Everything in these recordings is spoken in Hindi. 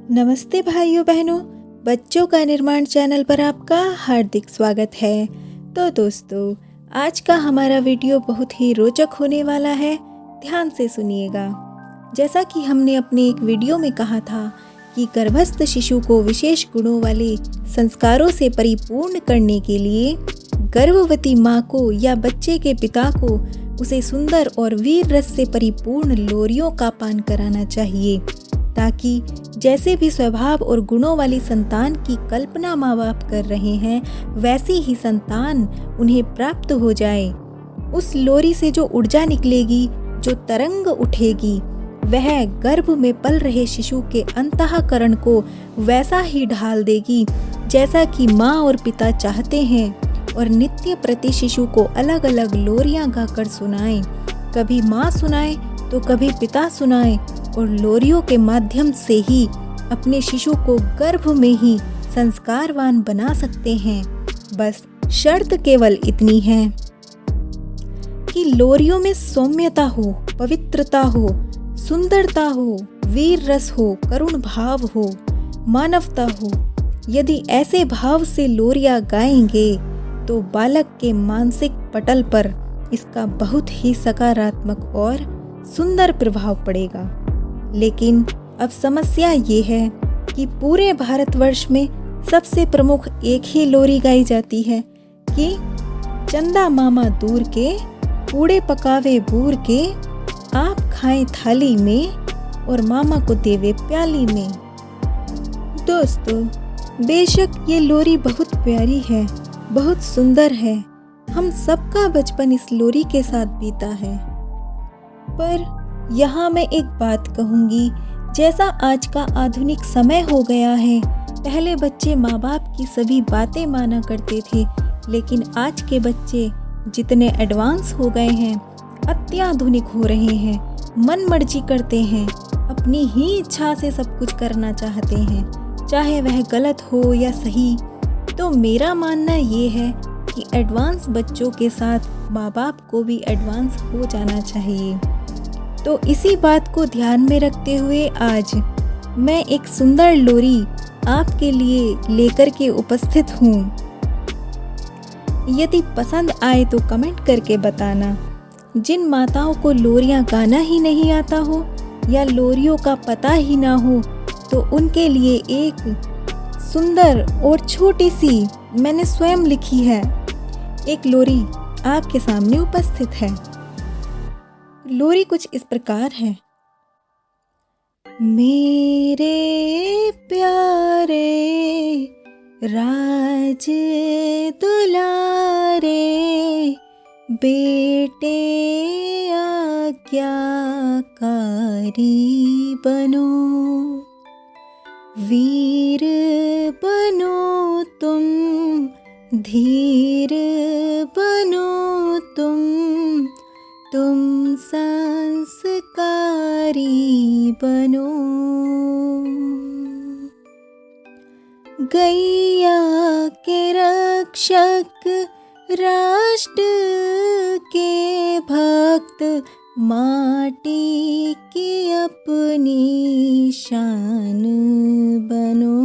नमस्ते भाइयों बहनों, बच्चों का निर्माण चैनल पर आपका हार्दिक स्वागत है। तो दोस्तों, आज का हमारा वीडियो बहुत ही रोचक होने वाला है। ध्यान से सुनिएगा। जैसा कि हमने अपने एक वीडियो में कहा था कि गर्भस्थ शिशु को विशेष गुणों वाले संस्कारों से परिपूर्ण करने के लिए गर्भवती माँ को या बच्चे के पिता को उसे सुंदर और वीर रस से परिपूर्ण लोरियों का पान कराना चाहिए, ताकि जैसे भी स्वभाव और गुणों वाली संतान की कल्पना माँ बाप कर रहे हैं, वैसी ही संतान उन्हें प्राप्त हो जाए। उस लोरी से जो ऊर्जा निकलेगी, जो तरंग उठेगी, वह गर्भ में पल रहे शिशु के अंतःकरण को वैसा ही ढाल देगी जैसा कि माँ और पिता चाहते हैं, और नित्य प्रति शिशु को अलग अलग लोरियां गाकर सुनाएं। कभी माँ सुनाए तो कभी पिता सुनाए, और लोरियों के माध्यम से ही अपने शिशु को गर्भ में ही संस्कारवान बना सकते हैं। बस शर्त केवल इतनी है कि लोरियों में सौम्यता हो, पवित्रता हो, सुंदरता हो, वीर रस हो, करुण भाव हो, मानवता हो। यदि ऐसे भाव से लोरियां गाएंगे तो बालक के मानसिक पटल पर इसका बहुत ही सकारात्मक और सुंदर प्रभाव पड़ेगा। लेकिन अब समस्या ये है कि पूरे भारतवर्ष में सबसे प्रमुख एक ही लोरी गाई जाती है कि चंदा मामा दूर के, कूड़े पकावे बूर के, आप खाएं थाली में और मामा को देवे प्याली में। दोस्तों, बेशक ये लोरी बहुत प्यारी है, बहुत सुंदर है। हम सबका बचपन इस लोरी के साथ बीता है। पर यहाँ मैं एक बात कहूँगी, जैसा आज का आधुनिक समय हो गया है, पहले बच्चे माँ बाप की सभी बातें माना करते थे, लेकिन आज के बच्चे जितने एडवांस हो गए हैं, अत्याधुनिक हो रहे हैं, मन मर्जी करते हैं, अपनी ही इच्छा से सब कुछ करना चाहते हैं, चाहे वह गलत हो या सही। तो मेरा मानना ये है कि एडवांस बच्चों के साथ माँ बाप को भी एडवांस हो जाना चाहिए। तो इसी बात को ध्यान में रखते हुए आज मैं एक सुंदर लोरी आपके लिए लेकर के उपस्थित हूँ। यदि पसंद आए तो कमेंट करके बताना। जिन माताओं को लोरियां गाना ही नहीं आता हो या लोरियों का पता ही ना हो, तो उनके लिए एक सुंदर और छोटी सी मैंने स्वयं लिखी है एक लोरी आपके सामने उपस्थित है। लोरी कुछ इस प्रकार है। मेरे प्यारे राज दुलारे बेटे आज्ञाकारी बनो, वीर बनो तुम, धीर बनो तुम संस्कारी बनो। गैया के रक्षक, राष्ट्र के भक्त, माटी की अपनी शान बनो।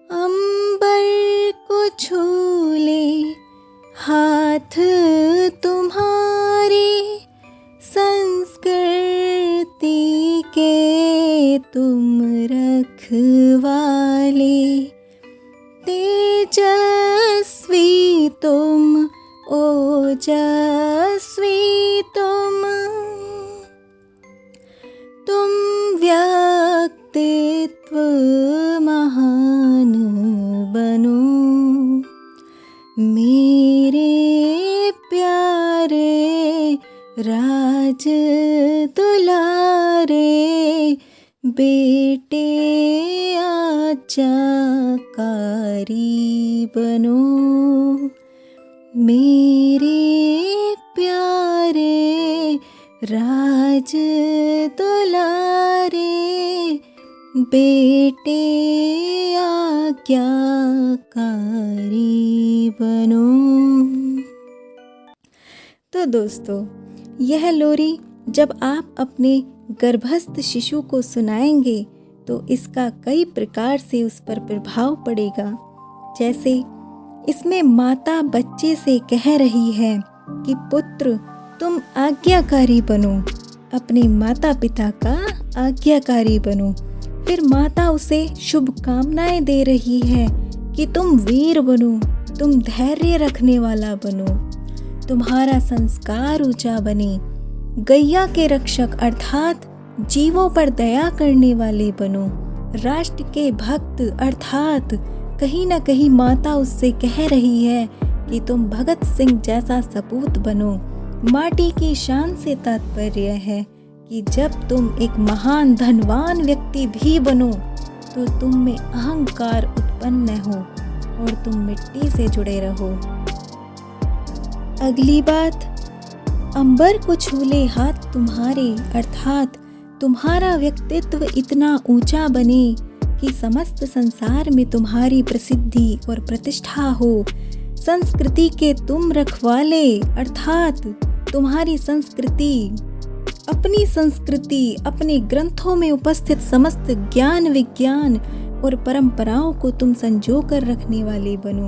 अंबर को छू ले हाथ तुम्हारी, संस्कृति के तुम रखवाले, तेजस्वी तुम, ओजस्वी तुम व्यक्तित्व महान बनो। मेरे प्यारे राज दुलारे बेटे आज्ञाकारी बनो। मेरे प्यारे राज दुलारे बेटे आज्ञाकारी बनो। तो दोस्तों, यह लोरी जब आप अपने गर्भस्थ शिशु को सुनाएंगे तो इसका कई प्रकार से उस पर प्रभाव पड़ेगा। जैसे इसमें माता बच्चे से कह रही है कि पुत्र तुम आज्ञाकारी बनो, अपने माता पिता का आज्ञाकारी बनो। फिर माता उसे शुभकामनाएं दे रही है कि तुम वीर बनो, तुम धैर्य रखने वाला बनो, तुम्हारा संस्कार ऊंचा बने, गैया के रक्षक अर्थात जीवों पर दया करने वाले बनो, राष्ट्र के भक्त अर्थात कहीं ना कहीं माता उससे कह रही है कि तुम भगत सिंह जैसा सपूत बनो। माटी की शान से तात्पर्य है कि जब तुम एक महान धनवान व्यक्ति भी बनो तो तुम में अहंकार उत्पन्न हो और तुम मिट्टी से जुड़े रहो। अगली बात, अंबर को छूले हाथ तुम्हारे अर्थात तुम्हारा व्यक्तित्व इतना ऊंचा बने कि समस्त संसार में तुम्हारी प्रसिद्धि और प्रतिष्ठा हो। संस्कृति के तुम रखवाले अर्थात तुम्हारी संस्कृति, अपने ग्रंथों में उपस्थित समस्त ज्ञान विज्ञान और परंपराओं को तुम संजो कर रखने वाले बनो,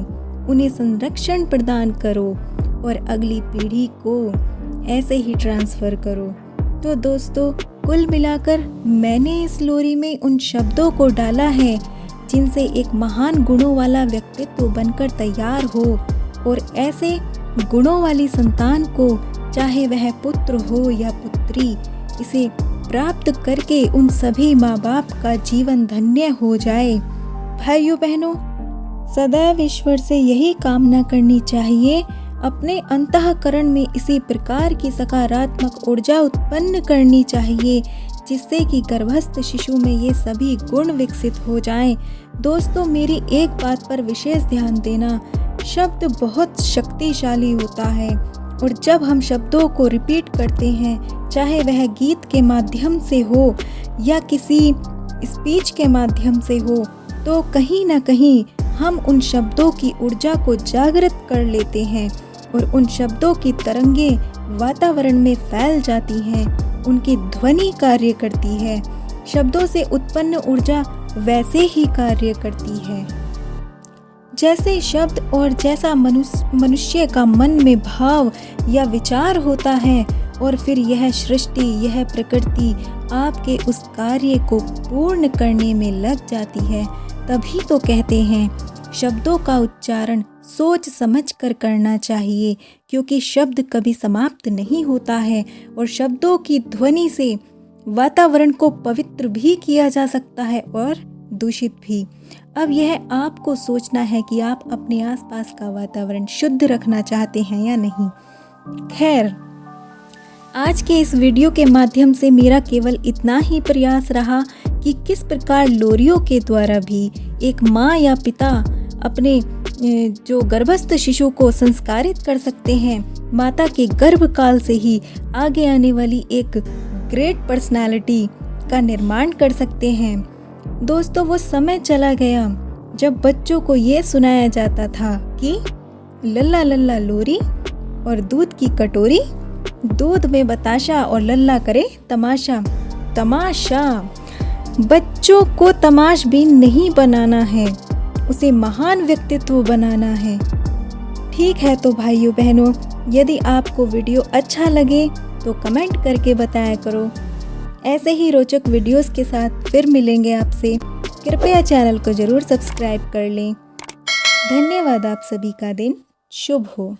उन्हें संरक्षण प्रदान करो और अगली पीढ़ी को ऐसे ही ट्रांसफर करो। तो दोस्तों, कुल मिलाकर मैंने इस लोरी में उन शब्दों को डाला है जिनसे एक महान गुणों वाला व्यक्तित्व बनकर तैयार हो और ऐसे गुणों वाली संतान को, चाहे वह पुत्र हो या पुत्री, इसे प्राप्त करके उन सभी माँ बाप का जीवन धन्य हो जाए। भाइयों बहनों, सदैव ईश्वर से यही कामना करनी चाहिए, अपने अंतःकरण में इसी प्रकार की सकारात्मक ऊर्जा उत्पन्न करनी चाहिए जिससे कि गर्भस्थ शिशु में ये सभी गुण विकसित हो जाएं। दोस्तों, मेरी एक बात पर विशेष ध्यान देना, शब्द बहुत शक्तिशाली होता है और जब हम शब्दों को रिपीट करते हैं, चाहे वह गीत के माध्यम से हो या किसी स्पीच के माध्यम से हो, तो कहीं ना कहीं हम उन शब्दों की ऊर्जा को जागृत कर लेते हैं और उन शब्दों की तरंगे वातावरण में फैल जाती हैं, उनकी ध्वनि कार्य करती है। शब्दों से उत्पन्न ऊर्जा वैसे ही कार्य करती है जैसे शब्द और जैसा मनुष्य का मन में भाव या विचार होता है, और फिर यह सृष्टि, यह प्रकृति आपके उस कार्य को पूर्ण करने में लग जाती है। तभी तो कहते हैं शब्दों का उच्चारण सोच समझ कर करना चाहिए, क्योंकि शब्द कभी समाप्त नहीं होता है और शब्दों की ध्वनि से वातावरण को पवित्र भी किया जा सकता है और दूषित भी। अब यह आपको सोचना है कि आप अपने आसपास का वातावरण शुद्ध रखना चाहते हैं या नहीं। खैर, आज के इस वीडियो के माध्यम से मेरा केवल इतना ही प्रयास रहा कि किस प्रकार लोरियों के द्वारा भी एक माँ या पिता अपने जो गर्भस्थ शिशु को संस्कारित कर सकते हैं, माता के गर्भकाल से ही आगे आने वाली एक ग्रेट पर्सनालिटी का निर्माण कर सकते हैं। दोस्तों, वो समय चला गया जब बच्चों को ये सुनाया जाता था कि लल्ला लल्ला लोरी और दूध की कटोरी, दूध में बताशा और लल्ला करे तमाशा। तमाशा, बच्चों को तमाशबीन नहीं बनाना है, उसे महान व्यक्तित्व बनाना है। ठीक है, तो भाइयों बहनों, यदि आपको वीडियो अच्छा लगे तो कमेंट करके बताया करो। ऐसे ही रोचक वीडियोस के साथ फिर मिलेंगे आपसे। कृपया चैनल को जरूर सब्सक्राइब कर लें। धन्यवाद। आप सभी का दिन शुभ हो।